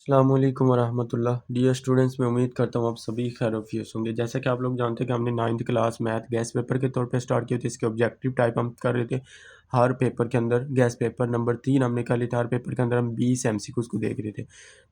अस्सलामुअलैकुम वरहमतुल्लाह। Dear students, मैं उम्मीद करता हूँ आप सभी खैरियत होंगे। जैसा कि आप लोग जानते हैं कि हमने 9th class math gas paper के तौर पे स्टार्ट किए थे। इसके ऑब्जेक्टिव टाइप हम कर रहे थे। हर पेपर के अंदर गैस पेपर नंबर 3 हमने कर लिया था। हर पेपर के अंदर हम 20 MCQs को देख रहे थे।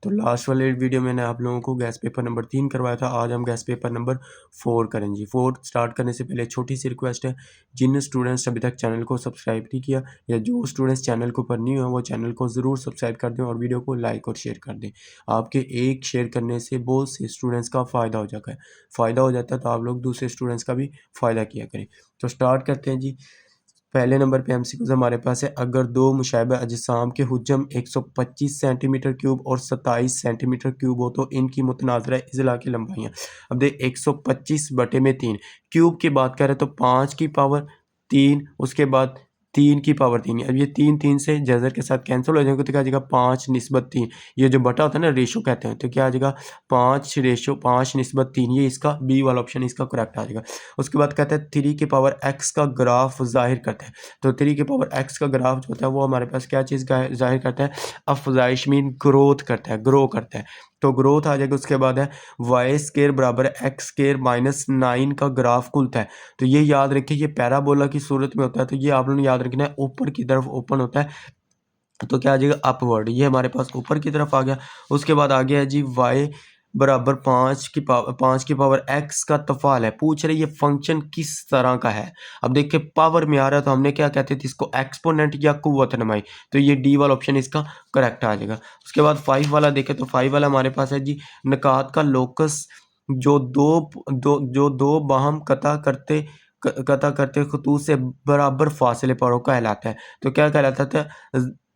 तो लास्ट वाले वीडियो में मैंने आप लोगों को गैस पेपर नंबर 3 करवाया था। आज हम गैस पेपर नंबर 4 करें जी। 4 स्टार्ट करने से पहले छोटी सी रिक्वेस्ट है, जिन स्टूडेंट्स अभी तक चैनल को सब्सक्राइब नहीं किया या जो स्टूडेंट्स चैनल को पर नहीं हुआ वो चैनल को ज़रूर सब्सक्राइब कर दें और वीडियो को लाइक और शेयर कर दें। आपके एक शेयर करने से बहुत से स्टूडेंट्स का फ़ायदा हो जाता है। फ़ायदा हो जाता है तो आप लोग दूसरे स्टूडेंट्स का भी फ़ायदा किया करें। तो स्टार्ट करते हैं जी। पहले नंबर पे एमसीक्यूज़ हमारे पास है। अगर दो मुशाबह अजसाम के हुज्जम 125 सेंटीमीटर क्यूब और 27 सेंटीमीटर क्यूब हो तो इनकी मुतनाज़रा इज़ला की लंबाइयाँ। अब देख 125/3 क्यूब की बात करें तो 5 की पावर 3, उसके बाद 3 की पावर 3। अब ये 3 3 से जज़र के साथ कैंसिल हो जाएगा तो क्या आ जाएगा 5/3। ये जो बटा होता है ना, रेशो कहते हैं, तो क्या आ जाएगा 5/3। ये इसका बी वाला ऑप्शन इसका करेक्ट आ जाएगा। उसके बाद कहता है 3 की पावर x का ग्राफ जाहिर करता है। तो 3 की पावर x का ग्राफ जो होता है वो हमारे पास क्या चीज़ का जाहिर करता है? अफजाइश मीन ग्रोथ करता है, ग्रो करता है। तो ग्रोथ आ जाएगा। उसके बाद है y² बराबर x² माइनस 9 का ग्राफ खुलता है। तो ये याद रखिए, ये पैराबोला की सूरत में होता है। तो ये आप लोगों ने याद रखना है, ऊपर की तरफ ओपन होता है। तो क्या आ जाएगा अपवर्ड। ये हमारे पास ऊपर की तरफ आ गया। उसके बाद आ गया है जी y बराबर 5 की पावर x का तफाल है। पूछ रहे ये फंक्शन किस तरह का है। अब देखिए पावर में आ रहा है तो हमने क्या कहते थे इसको, एक्सपोनेंट या कुव्वत नमाई। तो ये डी वाला ऑप्शन इसका करेक्ट आ जाएगा। उसके बाद 5 वाला देखें तो 5 वाला हमारे पास है जी, निकात का लोकस जो दो बाहम कता करते खतूत से बराबर फासले पर हो कहलाता है। तो क्या कहलाता था?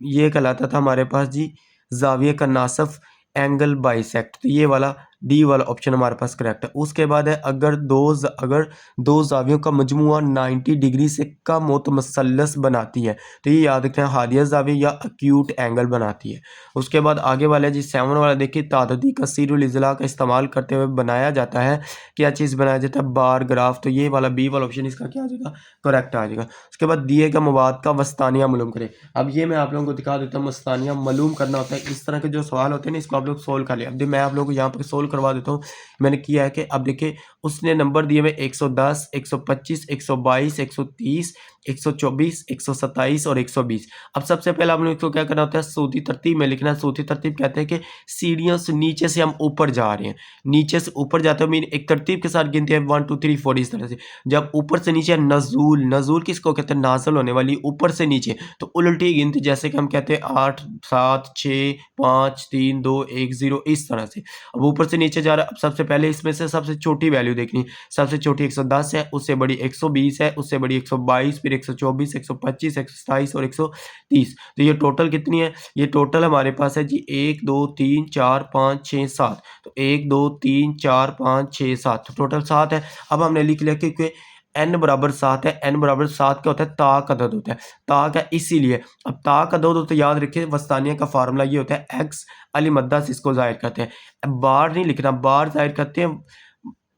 ये कहलाता था हमारे पास जी ज़ाविये का नासफ एंगल बाइसेक्ट। तो ये वाला डी वाला ऑप्शन हमारे पास करेक्ट है। उसके बाद है अगर दो ज़ावियों का मजमुआ 90 डिग्री से कम हो तो मसल्लस बनाती है। तो ये याद रखना है, हादिया ज़ाविया या एक्यूट एंगल बनाती है। उसके बाद आगे वाला जी 7 वाला देखिए, ताददी कसीरुल इज़ला का इस्तेमाल करते हुए बनाया जाता है। क्या चीज़ बनाया जाता है? Bar graph. तो ये वाला बी वाला ऑप्शन इसका क्या आ जाएगा? करेक्ट आ जाएगा। उसके बाद दिए गए मवाद का वस्तानिया मालूम करें। अब ये मैं आप लोगों को दिखा देता हूँ, वस्तानिया मालूम करना होता है। इस तरह के जो सवाल होते हैं ना, इसको आप लोग सोल्व कर लिया। अब मैं आप लोगों को यहाँ पर सोल्व करवा देता हूँ। मैंने किया है कि अब देखिए उसने नंबर दिए हुए 110, 125, 122, 130, 124, 127 और 120। अब सबसे पहले हम लोग इसको क्या करना होता है? सूती तरतीब में लिखना है। सूती तरतीब कहते हैं कि सीढ़ियों से नीचे से हम ऊपर जा रहे हैं। नीचे से ऊपर जाते हैं मीन एक तरतीब के साथ गिनते हैं 1 2 3 4 इस तरह से। जब ऊपर से नीचे नजूल, नजूल किसको कहते हैं? नाजल होने वाली, ऊपर से नीचे। तो उल्टी गिनती, जैसे कि हम कहते हैं 8 7 6 5 3 2 1 0 इस तरह से। अब ऊपर से नीचे जा रहा है। अब सबसे पहले इसमें से सबसे छोटी वैल्यू देखनी। सबसे छोटी 110 है, उससे बड़ी 120 है, उससे बड़ी 122, फिर 124, 125, 127 और 130। तो ये टोटल कितनी है? ये टोटल हमारे पास है जी 1 2 3 4 5 6 7। तो 1 2 3 4 5 6 7, तो टोटल 7 है। अब हमने लिख लिया क्योंकि n बराबर 7 है। n बराबर 7 क्या होता है? ता का अदद होता है। ता का इसीलिए, अब ता का अदद तो याद रखिए वस्तानिया का फार्मूला ये होता है x अली मद्दा से इसको जाहिर करते हैं। अब बार नहीं लिखना, बार जाहिर करते हैं,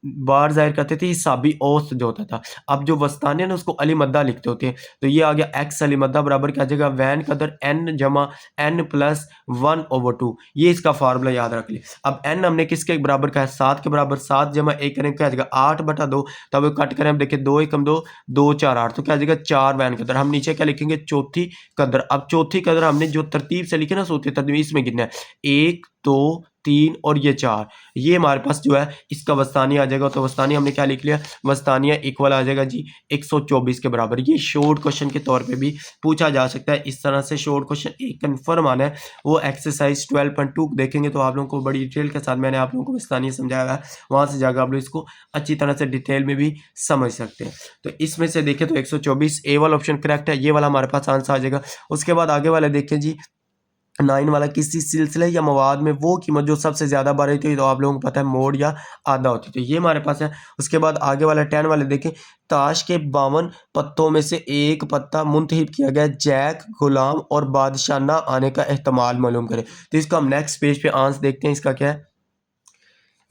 बार जाहिर करते थे हिसाबी औसत जो होता था। अब जो वस्तानिया ना उसको अली मद्दा लिखते होते हैं। तो ये आ गया x अली मद्दा बराबर क्या आ जाएगा? वैन कदर n जमा n प्लस 1/2। ये इसका फार्मूला याद रख लिया। अब n हमने किसके बराबर का है? 7 के बराबर। 7 जमा 1 करें क्या आ जाएगा? 8/2। तब कट करें, हम देखिए 2 एकम 2 2 4 8। तो क्या आ जाएगा? 4 वैन कदर। हम नीचे क्या लिखेंगे? चौथी कदर। अब चौथी कदर हमने जो तरतीब से लिखे ना, सोते तरतीब इसमें गिनना है 1 2 3 और ये 4। ये हमारे पास जो है इसका वस्तानिया आ जाएगा। तो वस्तानिया हमने क्या लिख लिया? वस्तानिया इक्वल आ जाएगा जी 124 के बराबर। ये शॉर्ट क्वेश्चन के तौर पे भी पूछा जा सकता है। इस तरह से शॉर्ट क्वेश्चन एक कन्फर्म आना है। वो एक्सरसाइज 12.2 देखेंगे तो आप लोगों को बड़ी डिटेल के साथ मैंने आप लोगों को वस्तानिया समझाया है। वहाँ से जाकर आप लोग इसको अच्छी तरह से डिटेल में भी समझ सकते हैं। तो इसमें से देखें तो 124 ए वाला ऑप्शन करेक्ट है। ये वाला हमारे पास आंसर आ जाएगा। उसके बाद आगे वाले देखें जी 9 वाला, किसी सिलसिले या मवाद में वो कीमत जो सबसे ज़्यादा बढ़ रही थी, तो आप लोगों को पता है मोड़ या आधा होती। तो ये हमारे पास है। उसके बाद आगे वाला 10 वाले देखें, ताश के 52 पत्तों में से एक पत्ता मुंतहिब किया गया, जैक गुलाम और बादशाह ना आने का एहतमाल मालूम करें। तो इसको हम नेक्स्ट पेज पे आंसर देखते हैं। इसका क्या है?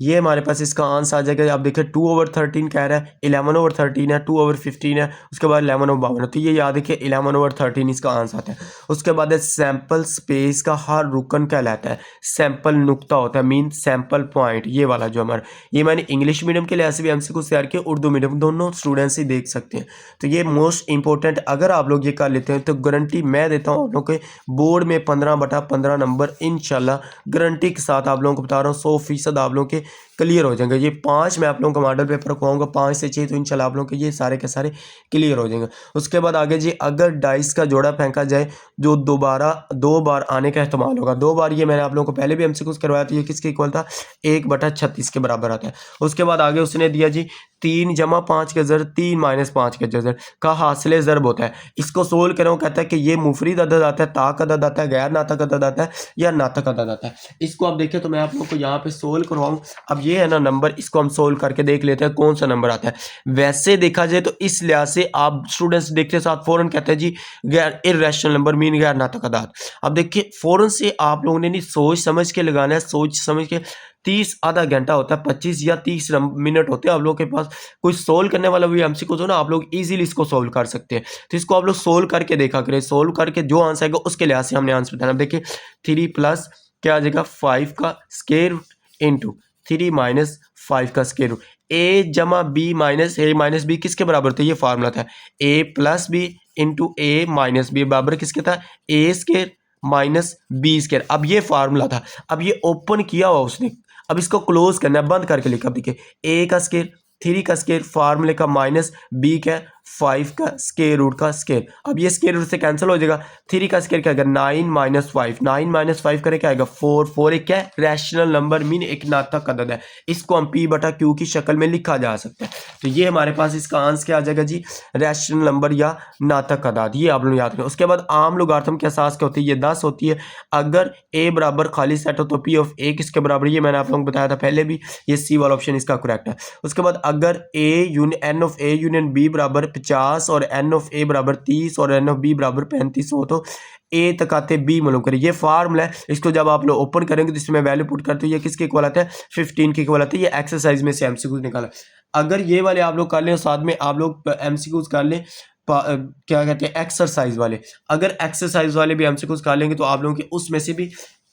ये हमारे पास इसका आंसर आ जाएगा। आप देखिए 2/13 कह रहा है, 11/13 है, 2/15 है, उसके बाद 11/52 है। तो ये याद रखिए 11/13 इसका आंसर आता है। उसके बाद है सैंपल स्पेस का हर रुकन कहलाता है। सैंपल नुक्ता होता है, मीन सैंपल पॉइंट, ये वाला जो हमारा, ये मैंने इंग्लिश मीडियम के लिए ऐसे भी एमसीक्यू तैयार किया, उर्दू मीडियम, दोनों स्टूडेंट्स ही देख सकते हैं। तो ये मोस्ट इंपॉर्टेंट, अगर आप लोग ये कर लेते हैं तो गारंटी मैं देता हूँ आप लोग के बोर्ड में 15/15 नंबर इंशाल्लाह गारंटी के साथ आप लोगों को बता रहा हूँ 100% आप लोगों के क्लियर हो जाएंगे। ये 5 मैं आप लोगों को मॉडल पेपर रखवाऊंगा, 5 से 6, तो इंशाल्लाह आप लोगों के ये सारे के सारे क्लियर हो जाएंगे। उसके बाद आगे जी, अगर डाइस का जोड़ा फेंका जाए जो दोबारा 2 बार आने का एहतमाल होगा, 2 बार, ये मैंने आप लोगों को पहले भी एमसीक्यूज करवाया था, ये किसके इक्वल था, 1/36 के बराबर आता है। उसके बाद आगे उसने दिया जी 3 जमा 5 के जर 3 माइनस 5 के जर का हासिल ज़रब होता है। इसको सोल्व करें, वो कहता है कि ये मुफरीद अदद आता है, ताक अदद आता है, गैर नातक अदद आता है या नातक अदद आता है। इसको आप देखें तो मैं आप लोग को यहाँ पे सोल्व करवाऊँ। अब ये है ना नंबर, इसको हम सोल्व करके देख लेते हैं कौन सा नंबर आता है। वैसे देखा जाए तो इस लिहाज से आप स्टूडेंट्स देखते साथ फौरन कहते हैं जी गैर इर्रेशनल नंबर, मीन गैर नातक अदाद। अब देखिए फौरन से आप लोगों ने नहीं सोच समझ के लगाना है, सोच समझ के। 30 आधा घंटा होता है, 25 या 30 मिनट होते हैं आप लोगों के पास। कोई सोल्व करने वाला भी एमसीक्यू हो ना, आप लोग इजीली इसको सोल्व कर सकते हैं। तो इसको आप लोग सोल्व करके देखा करें, सोल्व करके जो आंसर आएगा उसके लिहाज से हमने आंसर बताना। देखिए 3 प्लस क्या आ जाएगा 5 का स्क्वायर रूट इंटू 3 माइनस 5 का स्क्वायर रूट, ए जमा बी माइनस ए माइनस बी किसके बराबर था, ये फार्मूला था, ए प्लस बी इंटू ए माइनस बी बराबर किसके था, ए स्क्वायर माइनस बी स्क्वायर। अब ये फार्मूला था, अब ये ओपन किया हुआ उसने, अब इसको क्लोज करना है, बंद करके लिखा। अब देखिए ए का स्क्वायर 3 का स्क्वायर फार्मूले का माइनस बी का 5 का स्क्वायर रूट का स्क्वायर। अब ये स्क्वायर रूट से कैंसिल हो जाएगा। 3 का स्क्वायर क्या आएगा 9 माइनस 5, 9 माइनस 5 करें क्या आएगा 4, 4 एक क्या है रैशनल नंबर, मीन एक नातक अदद है। इसको हम पी बटा क्यू की शक्ल में लिखा जा सकता है। तो ये हमारे पास इसका आंसर क्या आ जाएगा जी, रैशनल नंबर या नातक अदाद। ये आप लोग याद रखें। उसके बाद आम लोगारिथम के असास क्या होती है, ये 10 होती है। अगर ए बराबर खाली सेट हो तो पी ऑफ ए किसके बराबर, ये मैंने आप लोगों को बताया था पहले भी, ये सी वाला ऑप्शन इसका करेक्ट है। उसके बाद अगर A union N of A union B बराबर 50 और एन ऑफ ए बराबर 30 और एन ऑफ बी बराबर 35 हो तो ए तकाते बी मालूम करें। ये फार्मूला है, इसको जब आप लोग ओपन करेंगे तो इसमें वैल्यू पुट करते हो, ये किसके इक्वल आता है 15 के इक्वल आता है। ये एक्सरसाइज में से एमसीक्यूज निकाला। अगर ये वाले आप लोग कर लें, साथ में आप लोग एमसीक्यूज कर लें, क्या कहते हैं एक्सरसाइज वाले, अगर एक्सरसाइज वाले भी एमसीक्यूज कर लेंगे तो आप लोगों के उसमें से भी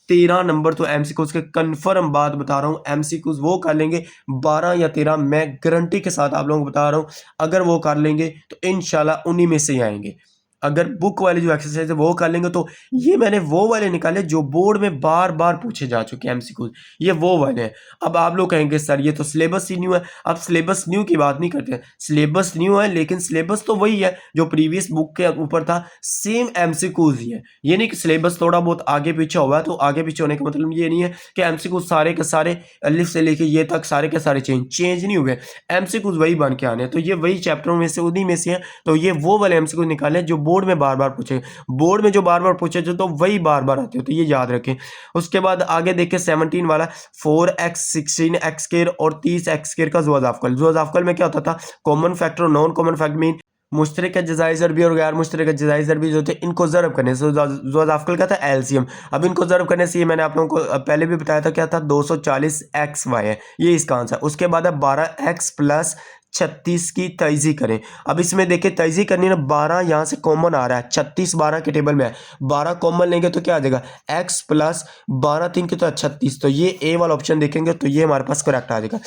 13 नंबर तो एमसीक्यूज के कन्फर्म बात बता रहा हूँ, एमसीक्यूज वो कर लेंगे 12 या 13, मैं गारंटी के साथ आप लोगों को बता रहा हूँ। अगर वो कर लेंगे तो इंशाल्लाह उन्हीं में से ही आएंगे। अगर बुक वाली जो एक्सरसाइज है वो कर लेंगे तो ये मैंने वो वाले निकाले जो बोर्ड में बार बार पूछे जा चुके हैं एमसीक्यूज, ये वो वाले हैं। अब आप लोग कहेंगे सर ये तो सिलेबस ही न्यू है। अब सिलेबस न्यू की बात नहीं करते, सिलेबस न्यू है लेकिन सिलेबस तो वही है जो प्रीवियस बुक के ऊपर था, सेम एमसीक्यूज ही है। ये नहीं कि सिलेबस थोड़ा बहुत आगे पीछे हुआ है, तो आगे पीछे होने का मतलब ये नहीं है कि एमसीक्यूज सारे के सारे अलिफ से लेके ये तक सारे के सारे चेंज नहीं हुए, एमसीक्यूज वही बन के आने। तो ये वही चैप्टरों में से उन्हीं में से है। तो ये वो वाले एमसीक्यूज निकाले जो बोर्ड में बार बार पूछे, बोर्ड में जो बार बार पूछे तो वही बार बार आते हो, तो ये याद रखें। उसके बाद आगे देखिए 17 वाला 4x 16x स्क्वायर और 30x स्क्वायर का ज़ुआज़ाफ़कल। ज़ुआज़ाफ़कल में क्या होता था, कॉमन फैक्टर और non common factor, mean मुश्तरक Zazai ज़रबी और गैर मुश्तरक जज़ाई ज़रबी जो थे इनको ज़रब करने से ज़ुआज़ाफ़कल का था एलसीएम। अब इनको ज़रब करने से ये मैंने आप लोगों को पहले भी बताया था क्या था 240xy है, ये इसका आंसर। उसके बाद है 12x प्लस 36 की तयज़ी करें। अब इसमें देखिए तयज़ी करनी ना, 12 यहाँ से कॉमन आ रहा है, 36 12 के टेबल में है, 12 कॉमन लेंगे तो क्या आ जाएगा x प्लस 12 3 के तो 36, तो ये ए वाला ऑप्शन देखेंगे तो ये हमारे पास करेक्ट आ जाएगा।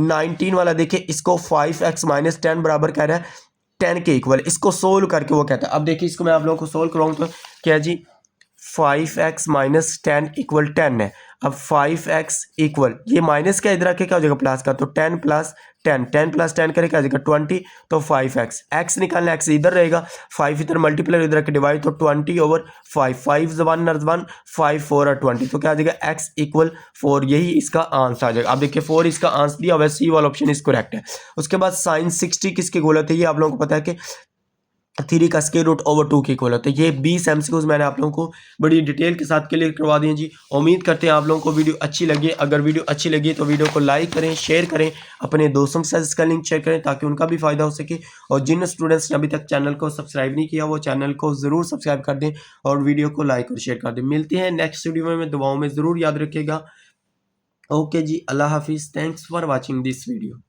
19 वाला देखिए इसको 5x माइनस 10 बराबर कह रहा है 10 के इक्वल, इसको सोल्व करके वो कहता है। अब देखिए इसको मैं आप लोगों को सोल्व कराऊँ तो क्या जी 5x माइनस 10 इक्वल 10 है। अब 5x इक्वल ये माइनस का इधर आके क्या हो जाएगा प्लस का, तो 10 प्लस 10, 10 प्लस 10 करे क्या आ जाएगा 20, तो 5x, x निकालना x इधर रहेगा, 5 इधर मल्टीप्लाई इधर आके डिवाइड, तो 20/5, 5 1 और 1 5 4 और 20, तो क्या आ जाएगा x इक्वल 4, यही इसका आंसर आ जाएगा। अब देखिए 4 इसका आंसर दिया हुआ है, सी वाला ऑप्शन इज करेक्ट है। उसके बाद साइन 60 किसके इक्वल होते हैं, ये आप लोगों को पता है कि 3 का स्क्वायर रूट ओवर 2 के इक्वल होता है। ये 20 एमसीक्यूज मैंने आप लोगों को बड़ी डिटेल के साथ क्लियर करवा दिए जी। उम्मीद करते हैं आप लोगों को वीडियो अच्छी लगी। अगर वीडियो अच्छी लगी तो वीडियो को लाइक करें, शेयर करें, अपने दोस्तों के साथ इसका लिंक शेयर करें ताकि उनका भी फायदा हो सके। और जिन स्टूडेंट्स ने अभी तक चैनल को सब्सक्राइब नहीं किया वो चैनल को ज़रूर सब्सक्राइब कर दें और वीडियो को लाइक और शेयर कर दें। मिलते हैं नेक्स्ट वीडियो में, दुआओं में ज़रूर याद रखिएगा। ओके जी, अल्लाह हाफिज़। Thanks for watching this video.